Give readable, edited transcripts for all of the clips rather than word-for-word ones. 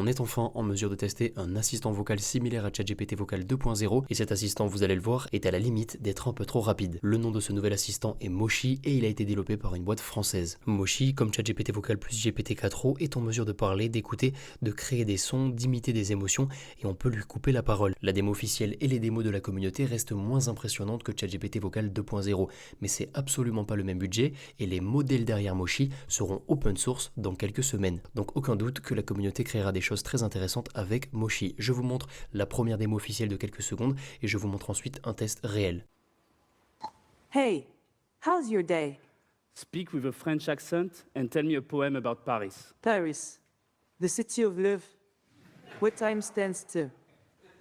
On est enfin en mesure de tester un assistant vocal similaire à ChatGPT Vocal 2.0 et cet assistant, vous allez le voir, est à la limite d'être un peu trop rapide. Le nom de ce nouvel assistant est Moshi et il a été développé par une boîte française. Moshi, comme ChatGPT Vocal plus GPT-4o, est en mesure de parler, d'écouter, de créer des sons, d'imiter des émotions et on peut lui couper la parole. La démo officielle et les démos de la communauté restent moins impressionnantes que ChatGPT Vocal 2.0, mais c'est absolument pas le même budget et les modèles derrière Moshi seront open source dans quelques semaines. Donc aucun doute que la communauté créera des choses très intéressantes avec Moshi. Je vous montre la première démo officielle de quelques secondes et je vous montre ensuite un test réel. Hey, how's your day? Speak with a French accent and tell me a poem about Paris. Paris, the city of love, where time stands still,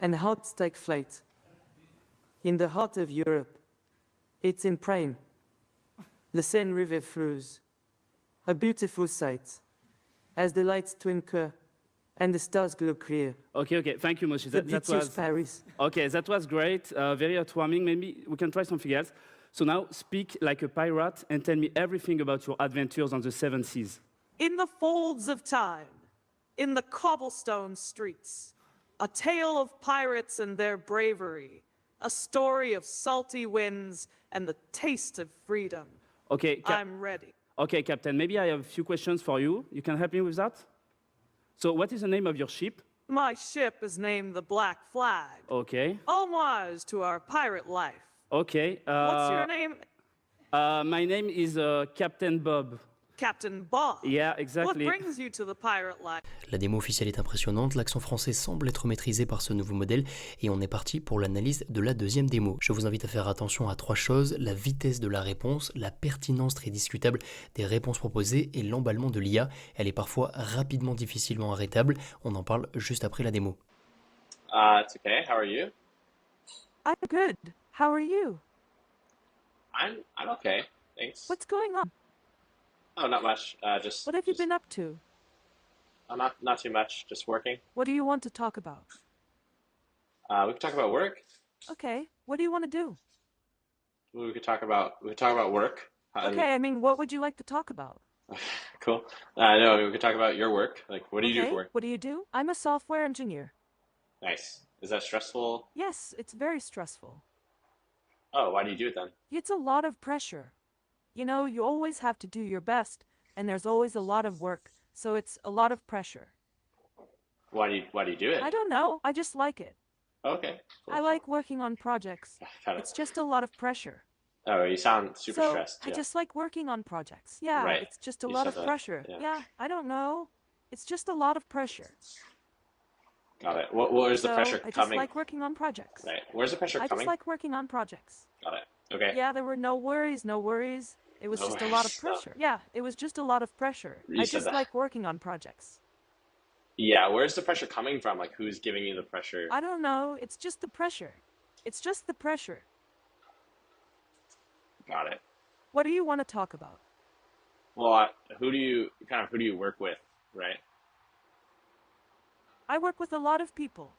and hearts take flight. In the heart of Europe, it's in prime. The Seine River flows, a beautiful sight, as the lights twinkle and the stars glow clear. Okay, thank you, Moshi. The beauty of Paris. Okay, that was great, very heartwarming. Maybe we can try something else. So now, speak like a pirate and tell me everything about your adventures on the seven seas. In the folds of time, in the cobblestone streets, a tale of pirates and their bravery, a story of salty winds and the taste of freedom. Okay, I'm ready. Okay, Captain, maybe I have a few questions for you. You can help me with that? So what is the name of your ship? My ship is named the Black Flag, Okay, homage to our pirate life. okay. What's your name? My name is Captain Bob. Captain Bob. Yeah, What exactly. brings you to the pirate life? La démo officielle est impressionnante, l'accent français semble être maîtrisé par ce nouveau modèle et on est parti pour l'analyse de la deuxième démo. Je vous invite à faire attention à trois choses: la vitesse de la réponse, la pertinence très discutable des réponses proposées et l'emballement de l'IA. Elle est parfois rapidement difficilement arrêtable, on en parle juste après la démo. It's okay. How are you? I'm good. How are you? I'm okay. Thanks. What's going on? Oh, not much. Just. What have you been up to? Not too much. Just working. What do you want to talk about? We could talk about work. Okay, what do you want to do? We could talk about work. Okay, I mean, what would you like to talk about? Cool. No, we could talk about your work. Like, what do you do for work? What do you do? I'm a software engineer. Nice. Is that stressful? Yes, it's very stressful. Oh, why do you do it then? It's a lot of pressure. You know, you always have to do your best, and there's always a lot of work, so it's a lot of pressure. Why do you do it? I don't know, I just like it. Okay. Cool. I like working on projects. Got it. It's just a lot of pressure. Oh, you sound super So, stressed. I Yeah. just like working on projects. Yeah, Right. it's just a You lot said of that, pressure. yeah. I don't know. It's just a lot of pressure. Got it. Where's the So, pressure I just coming? like working on projects. Right. Where's the pressure I coming? just like working on projects. Got it. Okay. Yeah, there were no worries, no worries. It was No just a lot of worries, no. pressure. Yeah, it was just a lot of pressure. You I said just that. like working on projects. Yeah. Where's the pressure coming from? Like, who's giving you the pressure? I don't know, it's just the pressure. It's just the pressure. Got it. What do you want to talk about? Well, who do you work with, right? I work with a lot of people.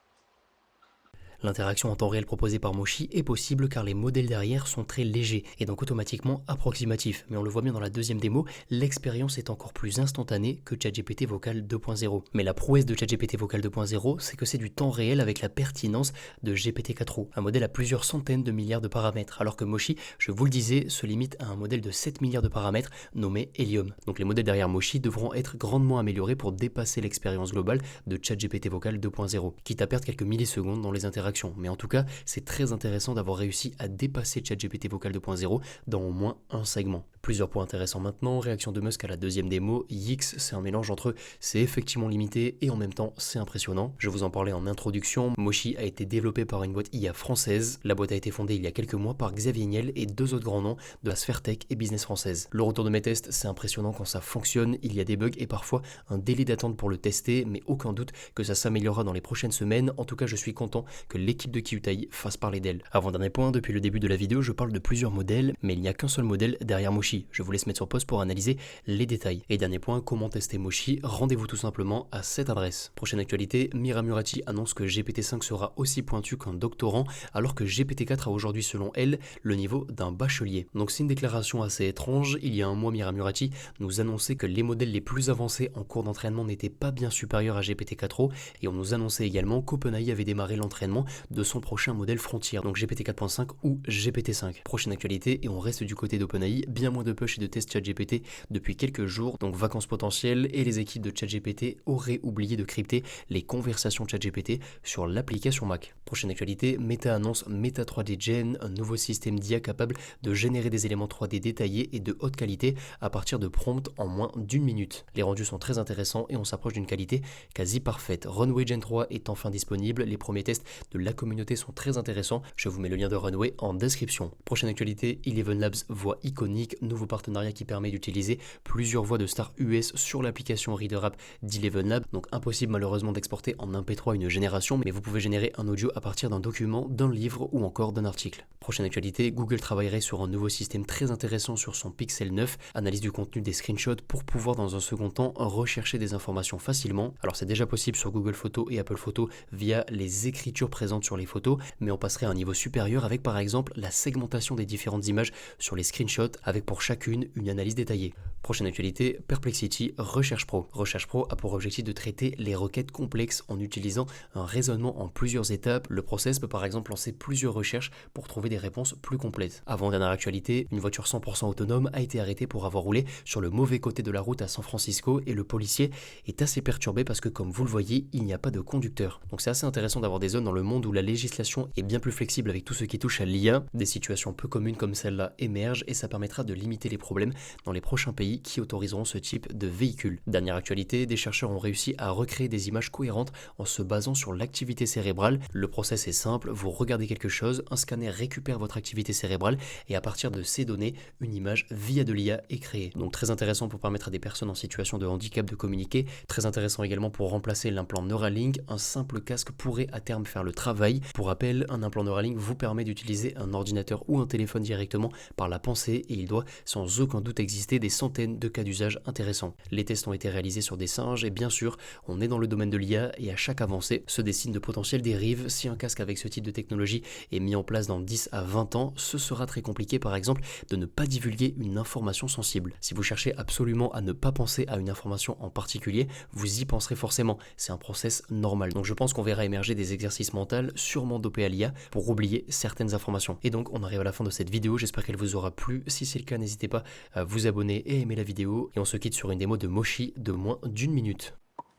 L'interaction en temps réel proposée par Moshi est possible car les modèles derrière sont très légers et donc automatiquement approximatifs. Mais on le voit bien dans la deuxième démo, l'expérience est encore plus instantanée que ChatGPT Vocal 2.0. Mais la prouesse de ChatGPT Vocal 2.0, c'est que c'est du temps réel avec la pertinence de GPT-4o, un modèle à plusieurs centaines de milliards de paramètres, alors que Moshi, je vous le disais, se limite à un modèle de 7 milliards de paramètres nommé Helium. Donc les modèles derrière Moshi devront être grandement améliorés pour dépasser l'expérience globale de ChatGPT Vocal 2.0, quitte à perdre quelques millisecondes dans les interactions. Mais en tout cas, c'est très intéressant d'avoir réussi à dépasser ChatGPT Vocal 2.0 dans au moins un segment. Plusieurs points intéressants maintenant. Réaction de Musk à la deuxième démo. Yix, c'est un mélange entre c'est effectivement limité et en même temps c'est impressionnant. Je vous en parlais en introduction. Moshi a été développé par une boîte IA française. La boîte a été fondée il y a quelques mois par Xavier Niel et deux autres grands noms de la sphère tech et business française. Le retour de mes tests, c'est impressionnant quand ça fonctionne. Il y a des bugs et parfois un délai d'attente pour le tester, mais aucun doute que ça s'améliorera dans les prochaines semaines. En tout cas, je suis content que l'équipe de Kyutai fasse parler d'elle. Avant-dernier point, depuis le début de la vidéo, je parle de plusieurs modèles, mais il n'y a qu'un seul modèle derrière Moshi. Je vous laisse mettre sur pause pour analyser les détails. Et dernier point, comment tester Moshi? Rendez-vous tout simplement à cette adresse. Prochaine actualité, Mira Murati annonce que GPT-5 sera aussi pointu qu'un doctorant, alors que GPT-4 a aujourd'hui selon elle le niveau d'un bachelier. Donc c'est une déclaration assez étrange. Il y a un mois, Mira Murati nous annonçait que les modèles les plus avancés en cours d'entraînement n'étaient pas bien supérieurs à GPT-4o, et on nous annonçait également qu'OpenAI avait démarré l'entraînement de son prochain modèle Frontier, donc GPT 4.5 ou GPT-5. Prochaine actualité, et on reste du côté d'OpenAI, bien moins de push et de tests ChatGPT depuis quelques jours, donc vacances potentielles, et les équipes de ChatGPT auraient oublié de crypter les conversations ChatGPT sur l'application Mac. Prochaine actualité, Meta annonce Meta 3D Gen, un nouveau système d'IA capable de générer des éléments 3D détaillés et de haute qualité à partir de prompts en moins d'une minute. Les rendus sont très intéressants et on s'approche d'une qualité quasi parfaite. Runway Gen 3 est enfin disponible, les premiers tests de la communauté sont très intéressants, je vous mets le lien de Runway en description. Prochaine actualité, Eleven Labs voix iconique, nouveau partenariat qui permet d'utiliser plusieurs voix de stars US sur l'application Reader App d'Eleven Labs, donc impossible malheureusement d'exporter en MP3 une génération, mais vous pouvez générer un audio à partir d'un document, d'un livre ou encore d'un article. Prochaine actualité, Google travaillerait sur un nouveau système très intéressant sur son Pixel 9, analyse du contenu des screenshots pour pouvoir dans un second temps rechercher des informations facilement. Alors c'est déjà possible sur Google Photos et Apple Photos via les écritures présentes sur les photos, mais on passerait à un niveau supérieur avec par exemple la segmentation des différentes images sur les screenshots avec pour chacune une analyse détaillée. Prochaine actualité, Perplexity Recherche Pro. Recherche Pro a pour objectif de traiter les requêtes complexes en utilisant un raisonnement en plusieurs étapes. Le process peut par exemple lancer plusieurs recherches pour trouver des réponses plus complètes. Avant-dernière actualité, une voiture 100% autonome a été arrêtée pour avoir roulé sur le mauvais côté de la route à San Francisco et le policier est assez perturbé parce que comme vous le voyez, il n'y a pas de conducteur. Donc c'est assez intéressant d'avoir des zones dans le monde où la législation est bien plus flexible avec tout ce qui touche à l'IA. Des situations peu communes comme celle-là émergent et ça permettra de limiter les problèmes dans les prochains pays qui autoriseront ce type de véhicule. Dernière actualité, des chercheurs ont réussi à recréer des images cohérentes en se basant sur l'activité cérébrale. Le process est simple, vous regardez quelque chose, un scanner récupère votre activité cérébrale et à partir de ces données, une image via de l'IA est créée. Donc très intéressant pour permettre à des personnes en situation de handicap de communiquer, très intéressant également pour remplacer l'implant Neuralink, un simple casque pourrait à terme faire le travail. Pour rappel, un implant Neuralink vous permet d'utiliser un ordinateur ou un téléphone directement par la pensée et il doit sans aucun doute exister des centaines de cas d'usage intéressants. Les tests ont été réalisés sur des singes et bien sûr, on est dans le domaine de l'IA et à chaque avancée se dessinent de potentielles dérives. Si un casque avec ce type de technologie est mis en place dans 10 à 20 ans, ce sera très compliqué par exemple de ne pas divulguer une information sensible. Si vous cherchez absolument à ne pas penser à une information en particulier, vous y penserez forcément. C'est un process normal. Donc je pense qu'on verra émerger des exercices mentaux sûrement dopés à l'IA pour oublier certaines informations. Et donc on arrive à la fin de cette vidéo, j'espère qu'elle vous aura plu. Si c'est le cas, n'hésitez pas à vous abonner et aimer la vidéo. Et on se quitte sur une démo de Moshi de moins d'une minute.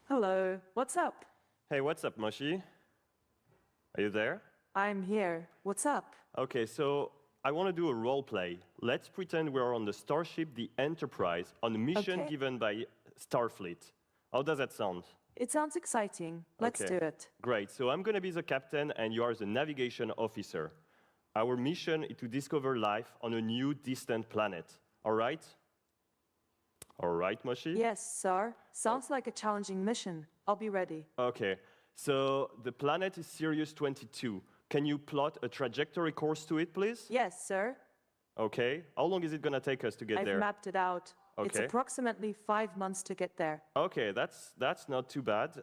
Hello, what's up? Hey, what's up, Moshi? Are you there? I'm here. What's up? Okay, so I want to do a role play. Let's pretend we're on the starship, the Enterprise, on a mission Okay. given by Starfleet. How does that sound? It sounds exciting. Let's Okay. do it. Great. So I'm going to be the captain and you are the navigation officer. Our mission is to discover life on a new distant planet. All right? All right, Moshi? Yes, sir. Sounds like a challenging mission. I'll be ready. Okay. So the planet is Sirius 22. Can you plot a trajectory course to it, please? Yes, sir. Okay. How long is it going to take us to get I've there? mapped it out. It's Okay. approximately 5 months to get there. Okay, that's not too bad.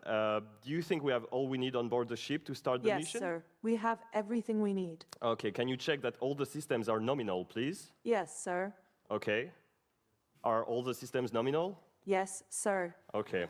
Do you think we have all we need on board the ship to start the Yes, mission? sir. We have everything we need. Okay, can you check that all the systems are nominal, please? Yes, sir. Okay. Are all the systems nominal? Yes, sir. Okay.